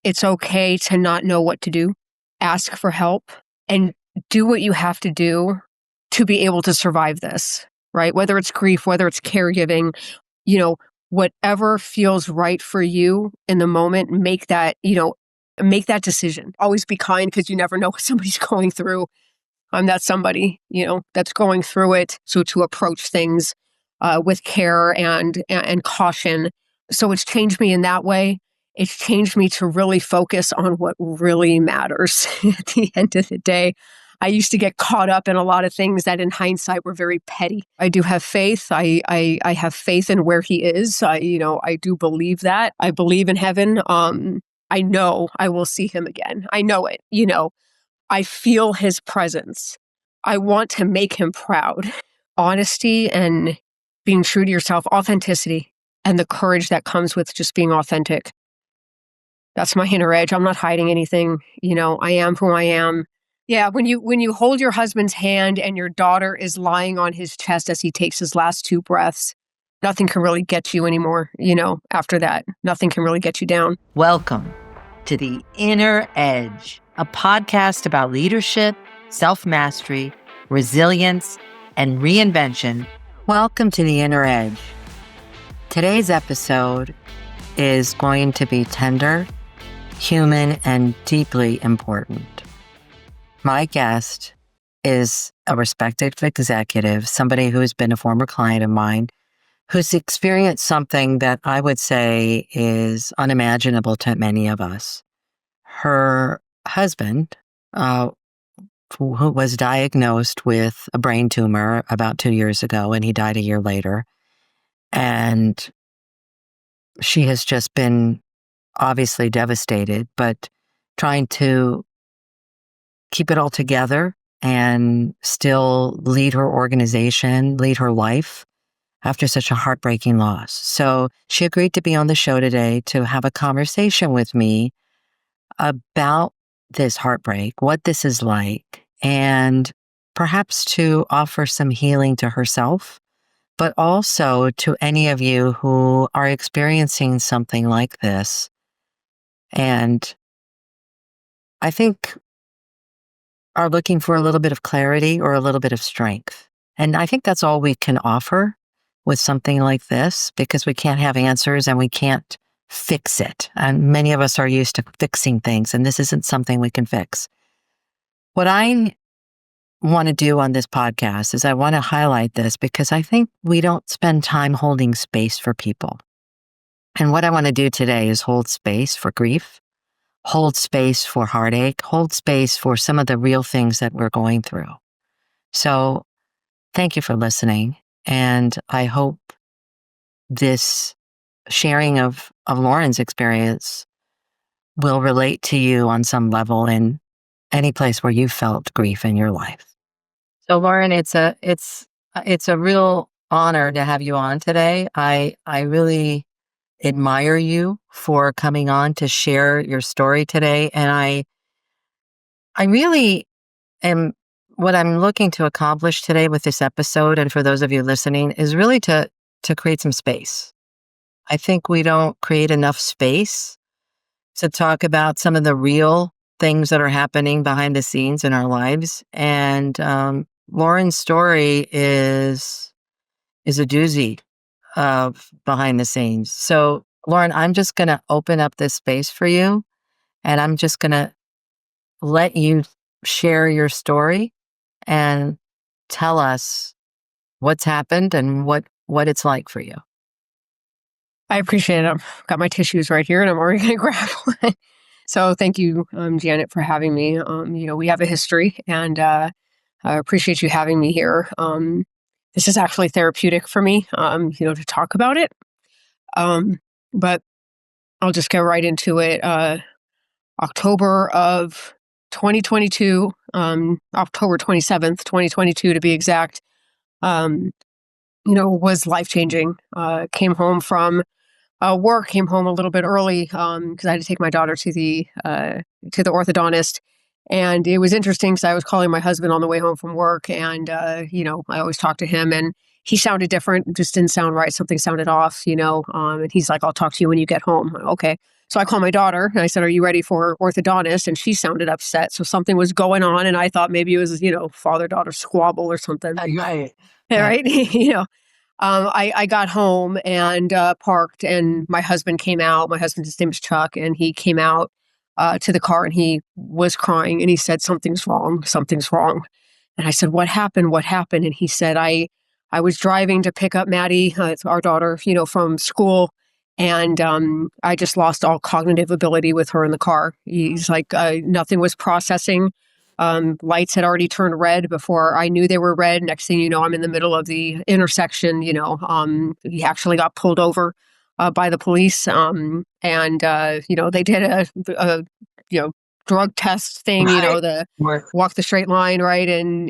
it's okay to not know what to do. Ask for help and do what you have to do to be able to survive this, right? Whether it's grief, whether it's caregiving, you know, whatever feels right for you in the moment, make that decision. Always be kind because you never know what somebody's going through. I'm that somebody, that's going through it. So to approach things with care and caution. So it's changed me in that way. It's changed me to really focus on what really matters at the end of the day. I used to get caught up in a lot of things that in hindsight were very petty. I do have faith. I have faith in where he is. I do believe that. I believe in heaven. I know I will see him again. I know it, I feel his presence. I want to make him proud. Honesty and being true to yourself, authenticity, and the courage that comes with just being authentic. That's my inner edge. I'm not hiding anything. I am who I am. Yeah, when you hold your husband's hand and your daughter is lying on his chest as he takes his last two breaths, nothing can really get you anymore, after that. Nothing can really get you down. Welcome to The Inner Edge, a podcast about leadership, self-mastery, resilience, and reinvention. Welcome to The Inner Edge. Today's episode is going to be tender, human, and deeply important. My guest is a respected executive, somebody who has been a former client of mine, who's experienced something that I would say is unimaginable to many of us. Her husband, who was diagnosed with a brain tumor about 2 years ago, and he died a year later. And she has just been obviously devastated, but trying to keep it all together and still lead her organization, lead her life after such a heartbreaking loss. So she agreed to be on the show today to have a conversation with me about this heartbreak, what this is like, and perhaps to offer some healing to herself, but also to any of you who are experiencing something like this. And I think are looking for a little bit of clarity or a little bit of strength. And I think that's all we can offer with something like this, because we can't have answers and we can't fix it. And many of us are used to fixing things, and this isn't something we can fix. What I want to do on this podcast is I want to highlight this because I think we don't spend time holding space for people. And what I want to do today is hold space for grief, hold space for heartache, hold space for some of the real things that we're going through. So thank you for listening. And I hope this sharing of Lauren's experience will relate to you on some level in any place where you felt grief in your life. So Lauren, it's a real honor to have you on today. I really admire you for coming on to share your story today. And I really am, what I'm looking to accomplish today with this episode, and for those of you listening, is really to create some space. I think we don't create enough space to talk about some of the real things that are happening behind the scenes in our lives. And Lauren's story is a doozy of behind the scenes. So Lauren, I'm just going to open up this space for you, and I'm just going to let you share your story and tell us what's happened and what it's like for you. I appreciate it. I've got my tissues right here and I'm already going to grab one. So thank you, Janet, for having me. We have a history, and I appreciate you having me here. This is actually therapeutic for me, to talk about it. But I'll just get right into it. October of 2022, October 27th, 2022 to be exact, was life-changing. Came home from work, came home a little bit early because I had to take my daughter to the orthodontist. And it was interesting because I was calling my husband on the way home from work, and, I always talk to him, and he sounded different, just didn't sound right. Something sounded off, and he's like, I'll talk to you when you get home. Okay. So I called my daughter and I said, "Are you ready for orthodontist?" And she sounded upset. So something was going on. And I thought maybe it was, father-daughter squabble or something. Right. Yeah, Right. right. I got home and parked, and my husband came out. My husband, his name is Chuck, and he came out to the car and he was crying and he said, "Something's wrong. Something's wrong." And I said, "What happened? What happened?" And he said, I was driving to pick up Maddie, it's our daughter, from school. And I just lost all cognitive ability with her in the car. He's like, nothing was processing. Lights had already turned red before I knew they were red. Next thing you know, I'm in the middle of the intersection. He actually got pulled over by the police. They did a drug test thing, Right. the Right. walk the straight line, right? And,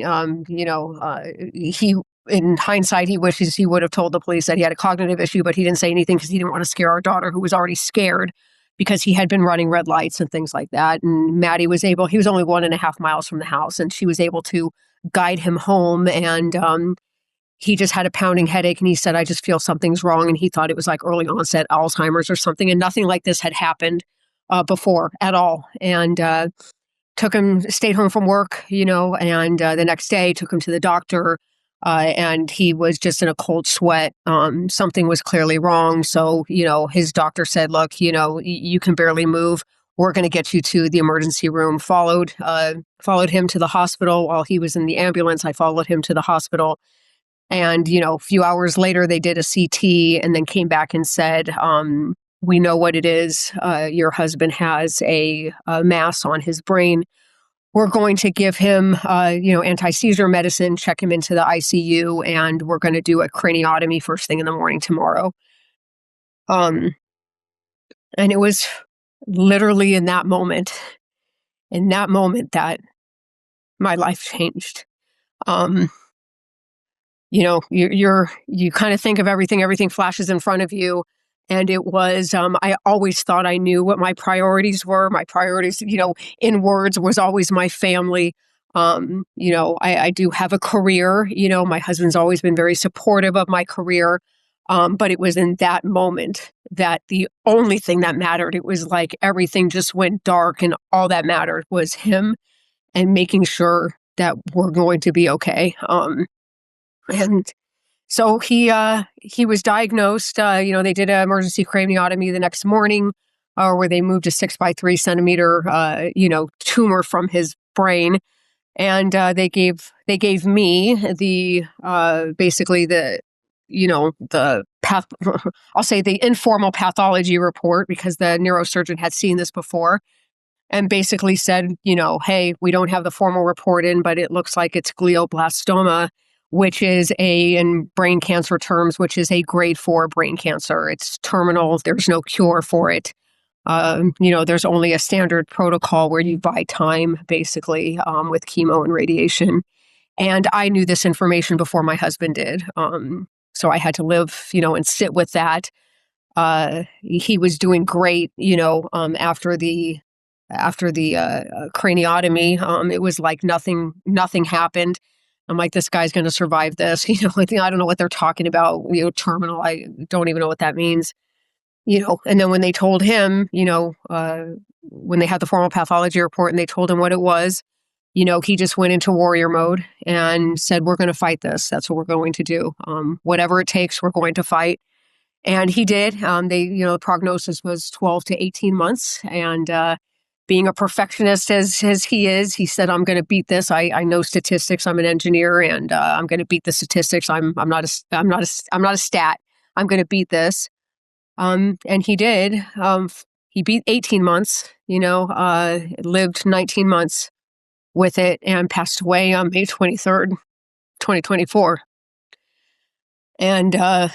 he, in hindsight, he wishes he would have told the police that he had a cognitive issue, but he didn't say anything because he didn't want to scare our daughter, who was already scared because he had been running red lights and things like that. And Maddie he was only 1.5 miles from the house, and she was able to guide him home. And he just had a pounding headache, and he said, "I just feel something's wrong." And he thought it was like early onset Alzheimer's or something. And nothing like this had happened before at all. And stayed home from work, and the next day took him to the doctor. And he was just in a cold sweat. Something was clearly wrong. So, his doctor said, "Look, you can barely move. We're going to get you to the emergency room." Followed him to the hospital while he was in the ambulance. I followed him to the hospital. And, a few hours later, they did a CT and then came back and said, "We know what it is. Your husband has a mass on his brain. We're going to give him, anti-seizure medicine, check him into the ICU, and we're going to do a craniotomy first thing in the morning tomorrow." Um, and it was literally in that moment that my life changed. Um, you kind of think of everything flashes in front of you. And it was, I always thought I knew what my priorities were. My priorities, in words, was always my family. I do have a career. My husband's always been very supportive of my career. But it was in that moment that the only thing that mattered, it was like everything just went dark, and all that mattered was him and making sure that we're going to be okay. And so he was diagnosed. They did an emergency craniotomy the next morning, where they moved a 6 by 3 centimeter, tumor from his brain, and they gave me the basically the path. I'll say the informal pathology report, because the neurosurgeon had seen this before, and basically said, "Hey, we don't have the formal report in, but it looks like it's glioblastoma, which is in brain cancer terms, which is a grade 4 brain cancer. It's terminal. There's no cure for it. There's only a standard protocol where you buy time, basically, with chemo and radiation." And I knew this information before my husband did. So I had to live, and sit with that. He was doing great, after the craniotomy. It was like nothing happened. I'm like, this guy's going to survive this. I don't know what they're talking about. Terminal. I don't even know what that means. And then when they told him, when they had the formal pathology report and they told him what it was, he just went into warrior mode and said, "We're going to fight this. That's what we're going to do. Whatever it takes, we're going to fight." And he did. The prognosis was 12 to 18 months. And being a perfectionist as he is, he said, "I'm going to beat this. I know statistics. I'm an engineer, and I'm going to beat the statistics. I'm not a stat. I'm going to beat this." And he did. He beat 18 months. Lived 19 months with it, and passed away on May 23rd, 2024. And that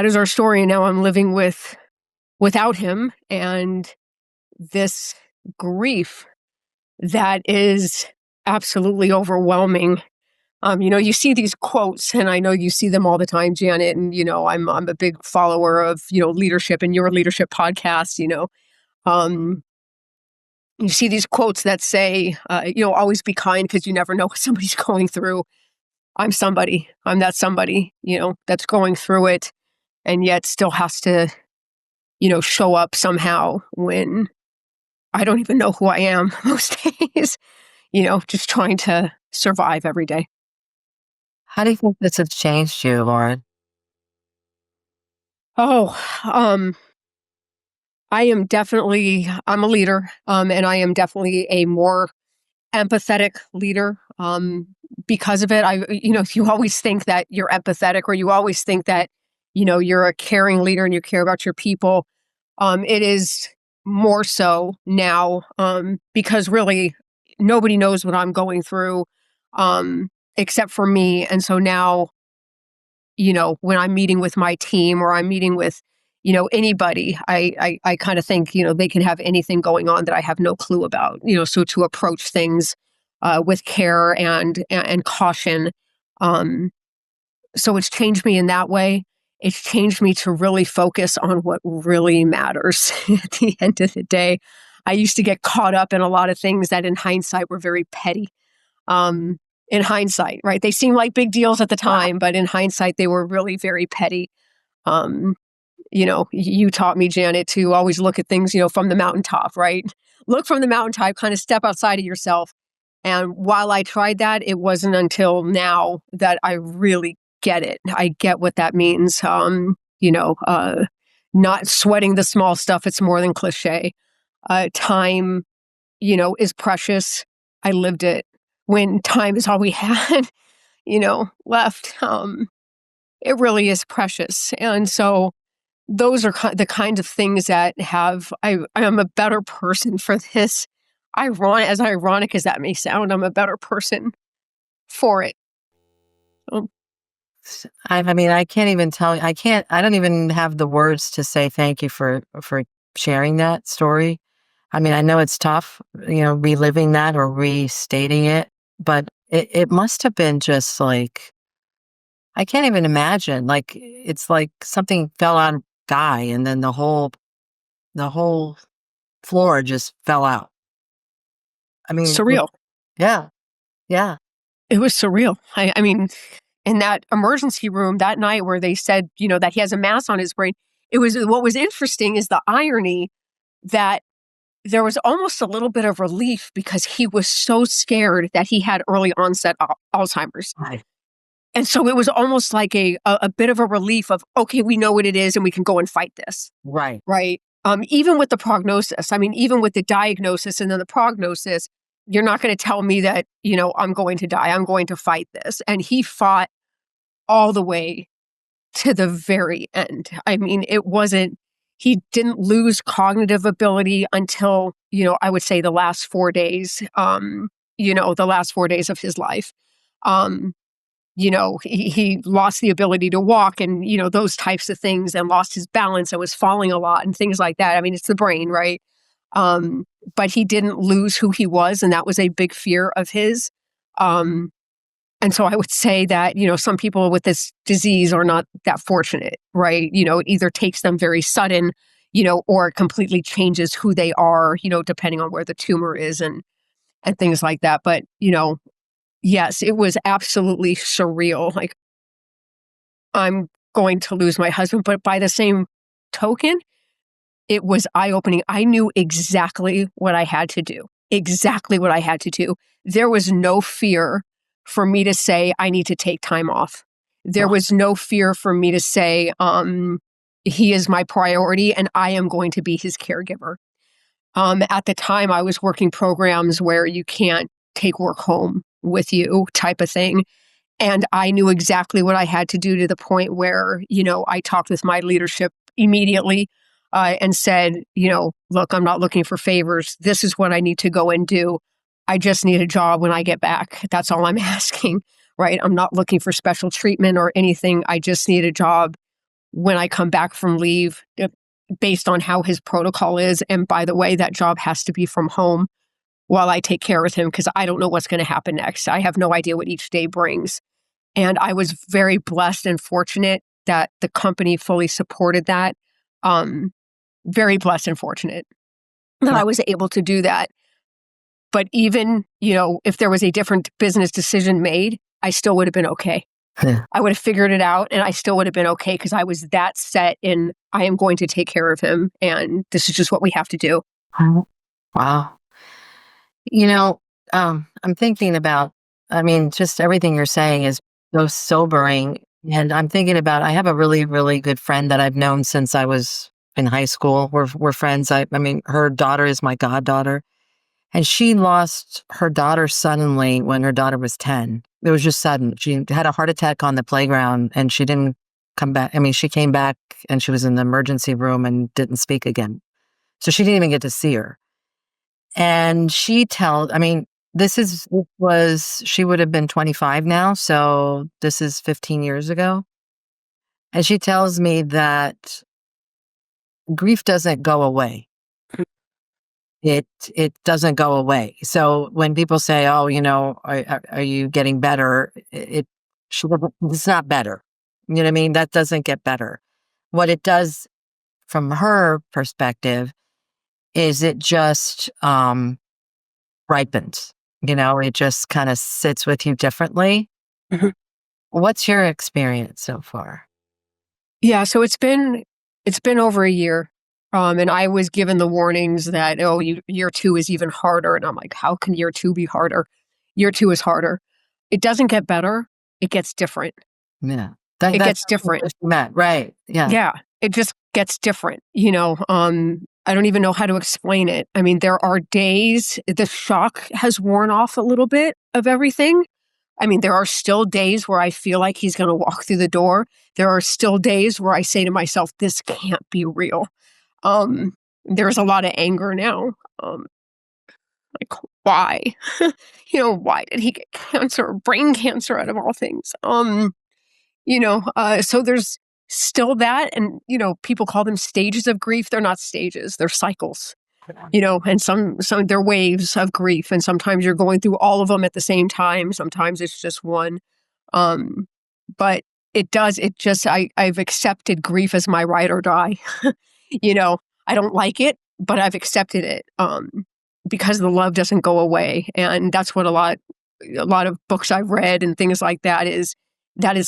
is our story. And now I'm living without him, and this grief that is absolutely overwhelming. You see these quotes, and I know you see them all the time, Janet. And I'm a big follower of leadership and your leadership podcast. Um, you see these quotes that say, "Always be kind because you never know what somebody's going through." I'm somebody. I'm that somebody. That's going through it. and yet still has to, show up somehow when I don't even know who I am most days, just trying to survive every day. How do you think this has changed you, Lauren? Oh, I'm a leader, and I am definitely a more empathetic leader. Because of it, you always think that you're empathetic, or you always think that, you're a caring leader and you care about your people. It is more so now, because really nobody knows what I'm going through, except for me. And so now, when I'm meeting with my team or I'm meeting with, anybody, I kind of think, they can have anything going on that I have no clue about, so to approach things with care and caution. Um, so it's changed me in that way. It's changed me to really focus on what really matters at the end of the day. I used to get caught up in a lot of things that in hindsight were very petty. Um, in hindsight, right? They seem like big deals at the time, but in hindsight, they were really very petty. Um, you taught me, Janet, to always look at things, from the mountaintop, right? Look from the mountaintop, kind of step outside of yourself. And while I tried that, it wasn't until now that I really get it. I get what that means. Not sweating the small stuff. It's more than cliche. Time, is precious. I lived it when time is all we had, left. It really is precious. And so those are the kinds of things that I am a better person for this. As ironic as that may sound, I'm a better person for it. Um, I mean, I can't even tell you. I don't even have the words to say thank you for sharing that story. I mean, I know it's tough, reliving that or restating it, but it must have been just like, I can't even imagine. Like, it's like something fell out of the sky and then the whole floor just fell out. I mean, Surreal. yeah, yeah, It was surreal. I mean, in that emergency room that night where they said, that he has a mass on his brain, what was interesting is the irony that there was almost a little bit of relief because he was so scared that he had early onset Alzheimer's. right, And so it was almost like a bit of a relief of, okay, we know what it is and we can go and fight this. right, Right. Even with the prognosis, I mean, even with the diagnosis and then the prognosis, you're not going to tell me that, I'm going to die. I'm going to fight this. And he fought all the way to the very end. I mean, he didn't lose cognitive ability until, I would say the last 4 days, the last 4 days of his life. Um, he lost the ability to walk and, those types of things, and lost his balance and was falling a lot and things like that. I mean, it's the brain, right? Um, but he didn't lose who he was. And that was a big fear of his. Um, and so I would say that, some people with this disease are not that fortunate, right? It either takes them very sudden, or it completely changes who they are, depending on where the tumor is and things like that. But, yes, it was absolutely surreal. Like, I'm going to lose my husband. But by the same token, it was eye-opening. I knew exactly what I had to do, exactly what I had to do. There was no fear for me to say, I need to take time off. There was no fear for me to say, he is my priority and I am going to be his caregiver. At the time, I was working programs where you can't take work home with you type of thing. And I knew exactly what I had to do, to the point where, I talked with my leadership immediately and said, look, I'm not looking for favors. This is what I need to go and do. I just need a job when I get back. That's all I'm asking, right? I'm not looking for special treatment or anything. I just need a job when I come back from leave, based on how his protocol is. And by the way, that job has to be from home while I take care of him, because I don't know what's going to happen next. I have no idea what each day brings. And I was very blessed and fortunate that the company fully supported that. Very blessed and fortunate that I was able to do that. But even, if there was a different business decision made, I still would have been okay. Yeah. I would have figured it out and I still would have been okay because I was that set in I am going to take care of him and this is just what we have to do. Oh, wow. You know, I'm thinking about, I mean, just everything you're saying is so sobering. And I'm thinking about, I have a really, really good friend that I've known since I was in high school. We're friends. I mean, her daughter is my goddaughter. And she lost her daughter suddenly when her daughter was 10. It was just sudden. She had a heart attack on the playground and she didn't come back. I mean, she came back and she was in the emergency room and didn't speak again. So she didn't even get to see her. And I mean, she would have been 25 now. So this is 15 years ago. And she tells me that grief doesn't go away. It doesn't go away. So when people say, "Oh, are you getting better?" It's not better. You know what I mean? That doesn't get better. What it does from her perspective is it just ripens. It just kind of sits with you differently. Mhm. What's your experience so far? Yeah, so it's been over a year. And I was given the warnings that, oh, year two is even harder. And I'm like, how can year two be harder? Year two is harder. It doesn't get better. It gets different. Yeah, that It that's gets different. what you meant, right? Yeah, Yeah, it just gets different. I don't even know how to explain it. I mean, there are days the shock has worn off a little bit of everything. I mean, there are still days where I feel like he's going to walk through the door. There are still days where I say to myself, this can't be real. There's a lot of anger now. Um, like, why? Why did he get cancer, brain cancer out of all things? So there's still that. And, people call them stages of grief. They're not stages, they're cycles, and some they're waves of grief. And sometimes you're going through all of them at the same time. Sometimes it's just one. Um, but I've accepted grief as my ride or die. you know, I don't like it, but I've accepted it. Because the love doesn't go away. And that's what a lot of books I've read and things like that is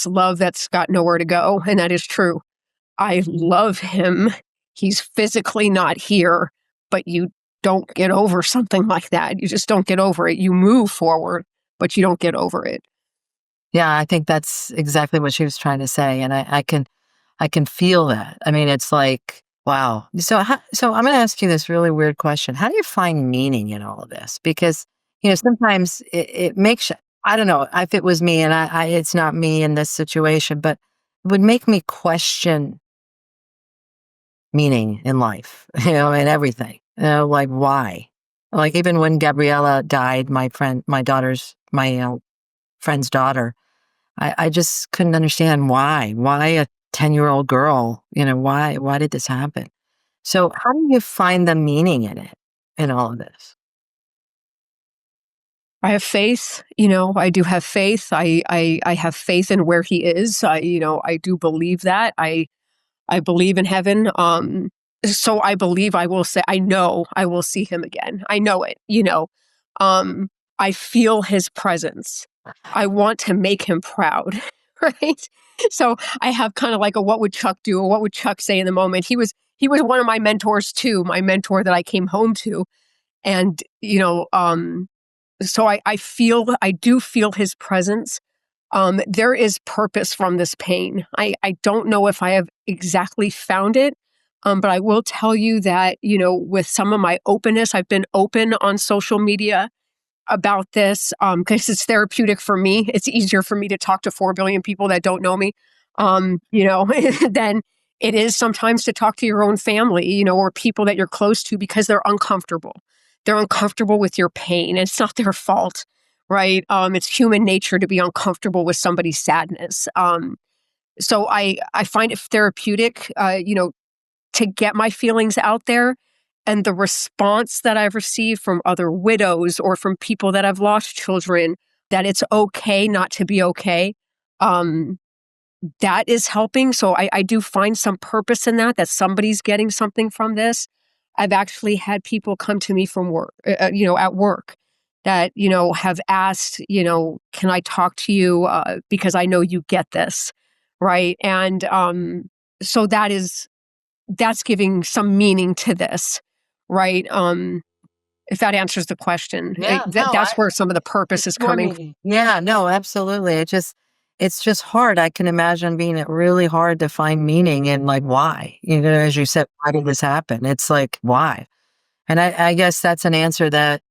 love that's got nowhere to go. And that is true. I love him. He's physically not here, but you don't get over something like that. You just don't get over it. You move forward, but you don't get over it. yeah. I think that's exactly what she was trying to say, and I can feel that. I mean, it's like, wow. So I'm going to ask you this really weird question. How do you find meaning in all of this? Because, sometimes it makes, I don't know if it was me and it's not me in this situation, but it would make me question meaning in life, and everything, like why? Like even when Gabriella died, my friend's daughter, I just couldn't understand why. Why a 10-year-old girl? Why did this happen? So how do you find the meaning in it, in all of this? I have faith, I do have faith. I have faith in where he is. I do believe that. I believe in heaven. So I believe I know I will see him again. I know it. Um, I feel his presence. I want to make him proud, right? So I have kind of like a what would Chuck do or what would Chuck say in the moment. He was one of my mentors too, my mentor that I came home to. And, so I do feel his presence. There is purpose from this pain. I don't know if I have exactly found it, but I will tell you that, with some of my openness, I've been open on social media about this because it's therapeutic for me. It's easier for me to talk to 4 billion people that don't know me, than it is sometimes to talk to your own family, or people that you're close to because they're uncomfortable. They're uncomfortable with your pain. And it's not their fault, right? It's human nature to be uncomfortable with somebody's sadness. So I find it therapeutic, to get my feelings out there. And the response that I've received from other widows or from people that have lost children, that it's okay not to be okay, um, that is helping. So I do find some purpose in that somebody's getting something from this. I've actually had people come to me from work, at work, that, have asked, can I talk to you? Because I know you get this. Right. And so that's giving some meaning to this. Right. If that answers the question, Yeah, no, that's where some of the purpose is more coming. meaning. Yeah, no, absolutely. It's just hard. I can imagine being it really hard to find meaning in like why. As you said, why did this happen? It's like why. And I guess that's an answer that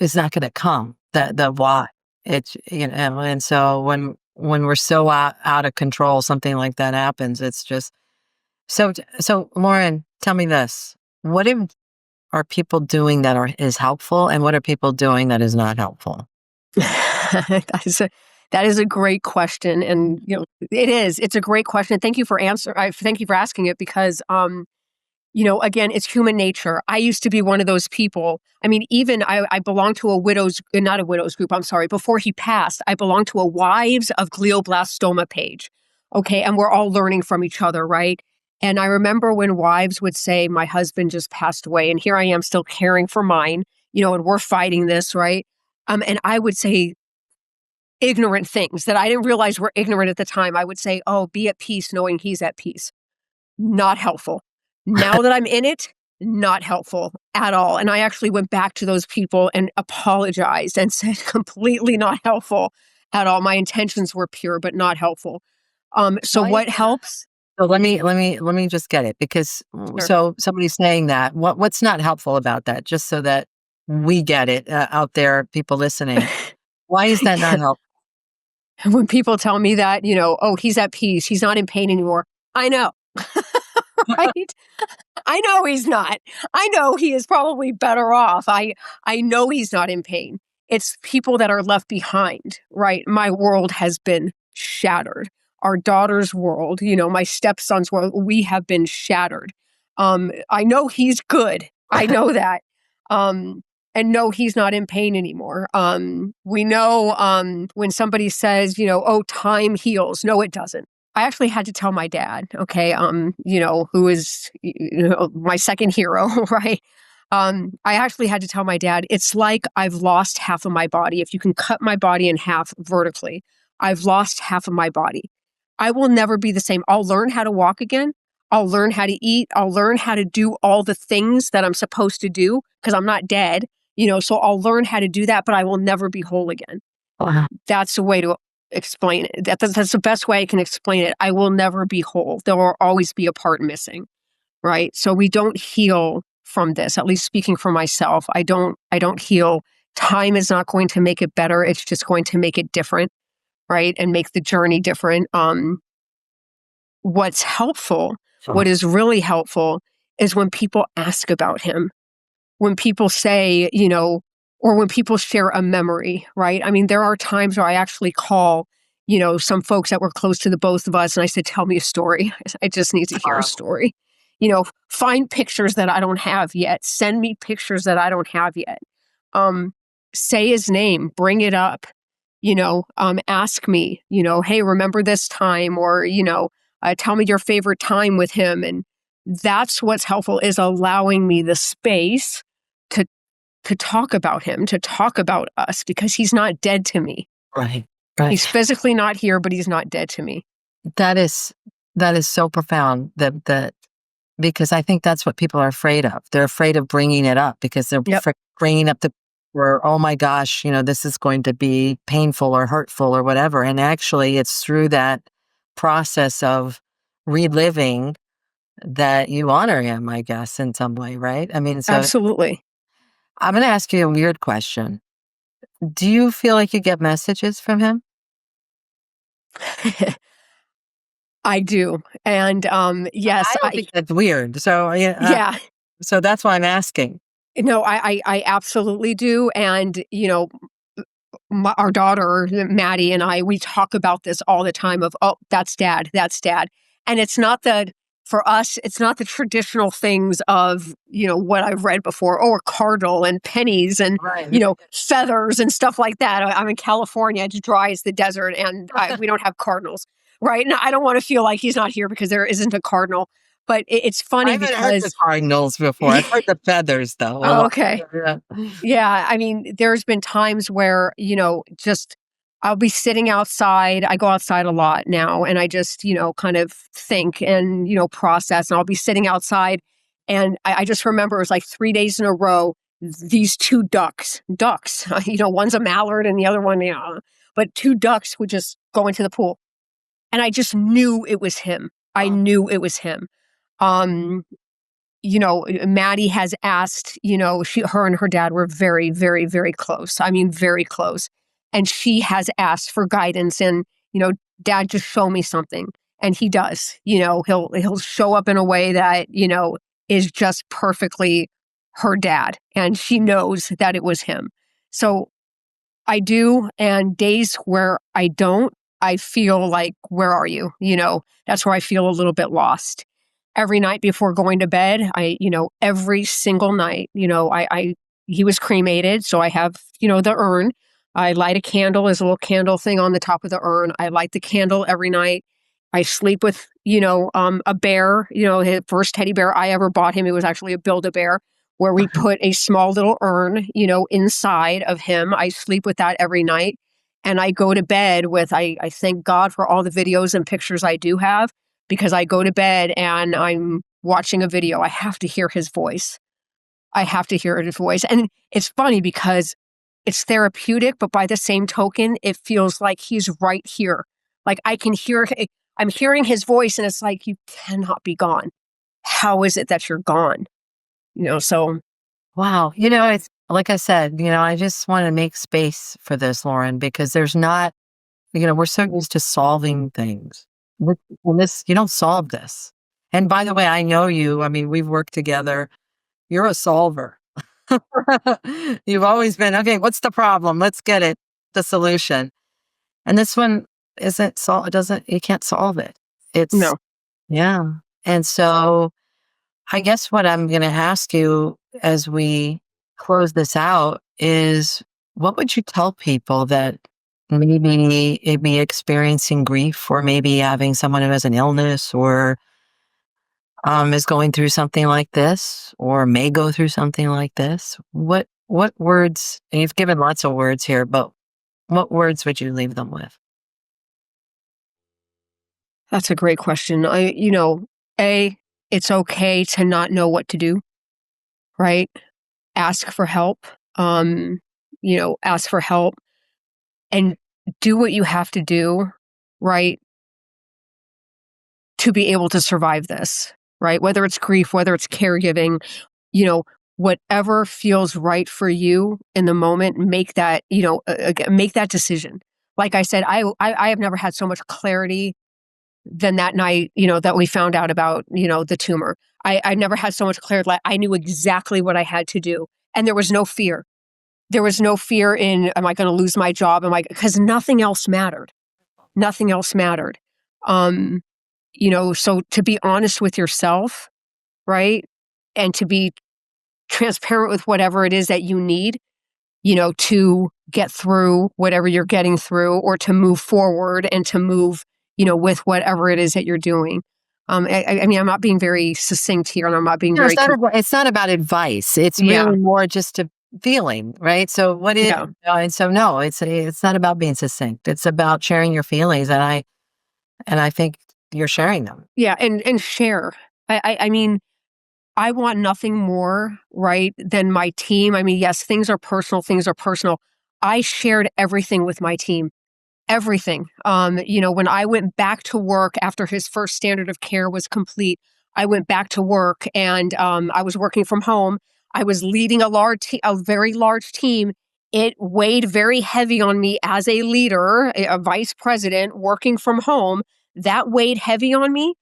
is not going to come. The why. And so when we're so out of control, something like that happens. It's just so. Lauren, tell me this: what are people doing that is helpful, and what are people doing that is not helpful? That is a great question, and it's a great question. Thank you for thank you for asking it, because again, it's human nature. I used to be one of those people. I mean, even I belonged to not a widow's group, I'm sorry. Before he passed, I belonged to a Wives of Glioblastoma page. Okay. And we're all learning from each other, right? And I remember when wives would say, my husband just passed away, and here I am still caring for mine, and we're fighting this, right? And I would say ignorant things that I didn't realize were ignorant at the time. I would say, oh, be at peace knowing he's at peace. Not helpful. Now that I'm in it, not helpful at all. And I actually went back to those people and apologized and said, completely not helpful at all. My intentions were pure, but not helpful. So Why is what that? helps? So let me just get it because Sure. so somebody's saying that what's not helpful about that, just so that we get it out there, people listening. Why is that not Yeah. helpful? When people tell me that, oh, he's at peace, he's not in pain anymore. I know, right? I know he's not. I know he is probably better off. I know he's not in pain. It's people that are left behind, right? My world has been shattered. Our daughter's world, my stepson's world, we have been shattered. I know he's good. I know that. And no, he's not in pain anymore. We know when somebody says, oh, time heals. No, it doesn't. I actually had to tell my dad, okay, who is my second hero, right? I actually had to tell my dad, it's like I've lost half of my body. If you can cut my body in half vertically, I've lost half of my body. I will never be the same. I'll learn how to walk again. I'll learn how to eat. I'll learn how to do all the things that I'm supposed to do because I'm not dead, so I'll learn how to do that, but I will never be whole again. Wow. That's the way to explain it. That's the best way I can explain it. I will never be whole. There will always be a part missing, right? So we don't heal from this. At least speaking for myself, I don't heal. Time is not going to make it better. It's just going to make it different, right? And make the journey different. What's helpful, what is really helpful is when people ask about him, when people say, or when people share a memory, right? I mean, there are times where I actually call, some folks that were close to the both of us, and I said, tell me a story. I just need to hear a story. Find pictures that I don't have yet. Send me pictures that I don't have yet. Say his name, bring it up, ask me, hey, remember this time, or, tell me your favorite time with him. And that's what's helpful, is allowing me the space to talk about him, to talk about us, because he's not dead to me. Right. Right. He's physically not here, but he's not dead to me. That is so profound that because I think that's what people are afraid of. They're afraid of bringing it up because they're Yep. bringing up where, oh my gosh, this is going to be painful or hurtful or whatever. And actually it's through that process of reliving that you honor him, I guess, in some way, right? I mean, so Absolutely. I'm going to ask you a weird question. Do you feel like you get messages from him? I do. And yes, I don't think that's weird. So yeah. so that's why I'm asking. No, I absolutely do. And, our daughter, Maddie, and we talk about this all the time of, oh, that's dad, that's dad. And for us, it's not the traditional things of, what I've read before, or cardinal and pennies and, Right. feathers and stuff like that. I'm in California, it's dry as the desert, and we don't have cardinals, right? And I don't want to feel like he's not here because there isn't a cardinal. But it's I funny haven't heard the because cardinals before. I've heard the feathers though a oh, lot. okay. Yeah. Yeah, I mean, there's been times where, just I'll be sitting outside. I go outside a lot now and I just, kind of think and, process. And I'll be sitting outside and I just remember it was like 3 days in a row, these two ducks, one's a mallard and the other one, but two ducks would just go into the pool. And I just knew it was him. I Oh, knew it was him. Um, Maddie has asked, her and her dad were very, very, very close. I mean, very close. And she has asked for guidance and, dad, just show me something. And he does, he'll show up in a way that, is just perfectly her dad. And she knows that it was him. So I do. And days where I don't, I feel like, where are you? That's where I feel a little bit lost. Every night before going to bed, every single night, he was cremated. So I have, the urn. I light a candle. There's a little candle thing on the top of the urn. I light the candle every night. I sleep with, a bear, his first teddy bear I ever bought him. It was actually a Build-A-Bear where we put a small little urn, inside of him. I sleep with that every night. And I go to bed with, I thank God for all the videos and pictures I do have because I go to bed and I'm watching a video. I have to hear his voice. I have to hear his voice. And it's funny because it's therapeutic, but by the same token, it feels like he's right here. Like I can hear, I'm hearing his voice and it's like, you cannot be gone. How is it that you're gone? So wow. It's like I said, I just want to make space for this, Lauren, because there's not, we're so used to solving things. And this, you don't solve this. And by the way, I know you. I mean, we've worked together. You're a solver. You've always been, okay, what's the problem? Let's get it, the solution. And this one isn't it doesn't, you can't solve it. It's, no. yeah. And so I guess what I'm going to ask you as we close this out is what would you tell people that maybe be experiencing grief or maybe having someone who has an illness or is going through something like this or may go through something like this? What words, and you've given lots of words here, but what words would you leave them with? That's a great question. It's okay to not know what to do, right? Ask for help. Ask for help and do what you have to do, right? To be able to survive this, right? Whether it's grief, whether it's caregiving, you know, whatever feels right for you in the moment, make that, make that decision. Like I said, I have never had so much clarity than that night, that we found out about, the tumor. I never had so much clarity. Like I knew exactly what I had to do. And there was no fear. There was no fear in, am I going to lose my job? Because nothing else mattered. Nothing else mattered. Um, so to be honest with yourself, right? And to be transparent with whatever it is that you need, to get through whatever you're getting through or to move forward and to move, with whatever it is that you're doing. I mean, I'm not being very succinct here and I'm not being No, very, it's not about advice. It's yeah, really more just a feeling, right? So what is, yeah, and so no, it's not about being succinct. It's about sharing your feelings. And I think you're sharing them. yeah. And share. I mean, I want nothing more, right, than my team. I mean, yes, things are personal. Things are personal. I shared everything with my team. Everything. When I went back to work after his first standard of care was complete, I went back to work and I was working from home. I was leading a very large team. It weighed very heavy on me as a leader, a vice president working from home. That weighed heavy on me.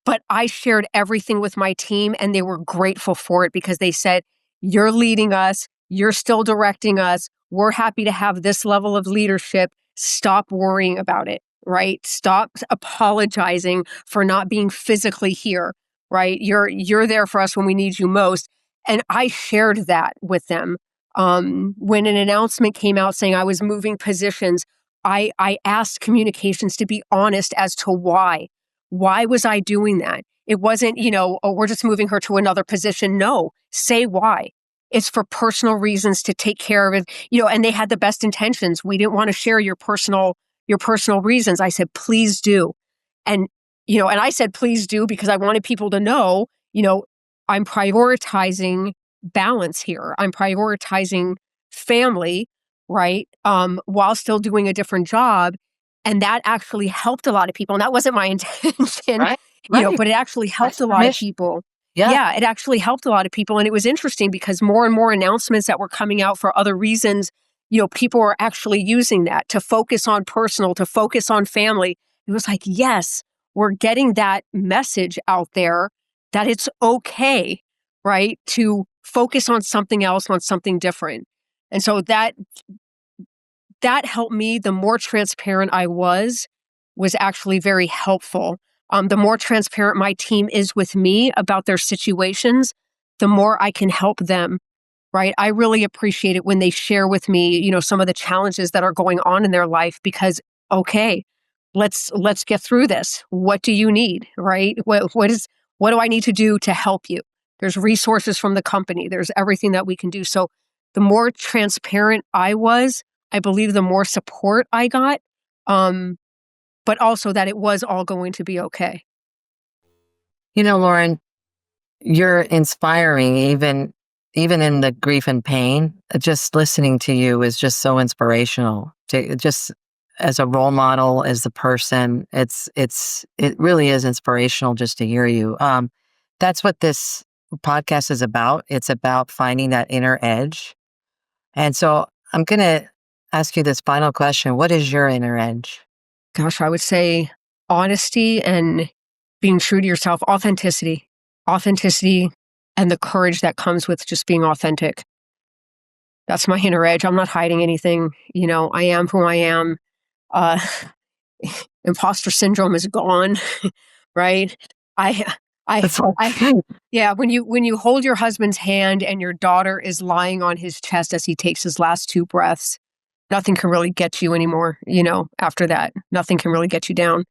But I shared everything with my team and they were grateful for it because they said, you're leading us, you're still directing us. We're happy to have this level of leadership. Stop worrying about it, right? Stop apologizing for not being physically here, right? You're there for us when we need you most. And I shared that with them. When an announcement came out saying I was moving positions, I asked communications to be honest as to why. Why was I doing that? It wasn't, oh, we're just moving her to another position. No, say why. It's for personal reasons to take care of it, and they had the best intentions. We didn't want to share your personal reasons. I said, please do. And, and I said, please do, because I wanted people to know, I'm prioritizing balance here. I'm prioritizing family, right? While still doing a different job. And that actually helped a lot of people. And that wasn't my intention, Right. Right. but it actually helped That's a the lot of mission. people. Yeah. Yeah, it actually helped a lot of people. And it was interesting because more and more announcements that were coming out for other reasons, people were actually using that to focus on personal, to focus on family. It was like, yes, we're getting that message out there that it's okay, right, to focus on something else, on something different. And so that helped me. The more transparent I was actually very helpful. The more transparent my team is with me about their situations, the more I can help them, right? I really appreciate it when they share with me, some of the challenges that are going on in their life because, okay, let's get through this. What do you need, right? What do I need to do to help you? There's resources from the company. There's everything that we can do. So the more transparent I was, I believe the more support I got, but also that it was all going to be okay. Lauren, you're inspiring even in the grief and pain. Just listening to you is just so inspirational. Just as a role model, as a person, it really is inspirational just to hear you. That's what this podcast is about. It's about finding that inner edge. And so I'm going to ask you this final question. What is your inner edge? Gosh, I would say honesty and being true to yourself, authenticity, and the courage that comes with just being authentic. That's my inner edge. I'm not hiding anything. I am who I am. Uh, imposter syndrome is gone, right? I, I, That's all. I, yeah. When you hold your husband's hand and your daughter is lying on his chest as he takes his last two breaths, nothing can really get you anymore. After that, nothing can really get you down.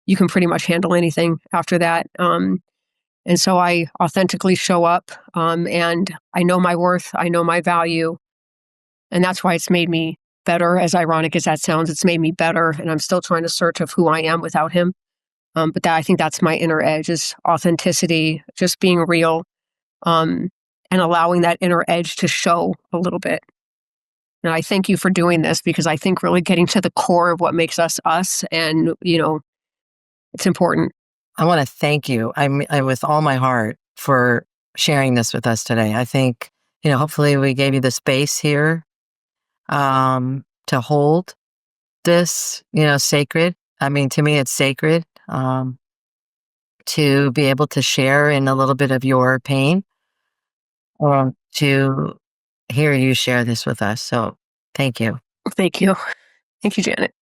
You can pretty much handle anything after that. And so I authentically show up, and I know my worth. I know my value. And that's why it's made me better. As ironic as that sounds, it's made me better. And I'm still trying to search of who I am without him. But I think that's my inner edge is authenticity, just being real, and allowing that inner edge to show a little bit. And I thank you for doing this because I think really getting to the core of what makes us us and, it's important. I want to thank you with all my heart for sharing this with us today. I think, hopefully we gave you the space here to hold this, sacred. I mean, to me, it's sacred to be able to share in a little bit of your pain or to hear you share this with us. So thank you. Thank you. Thank you, Janet.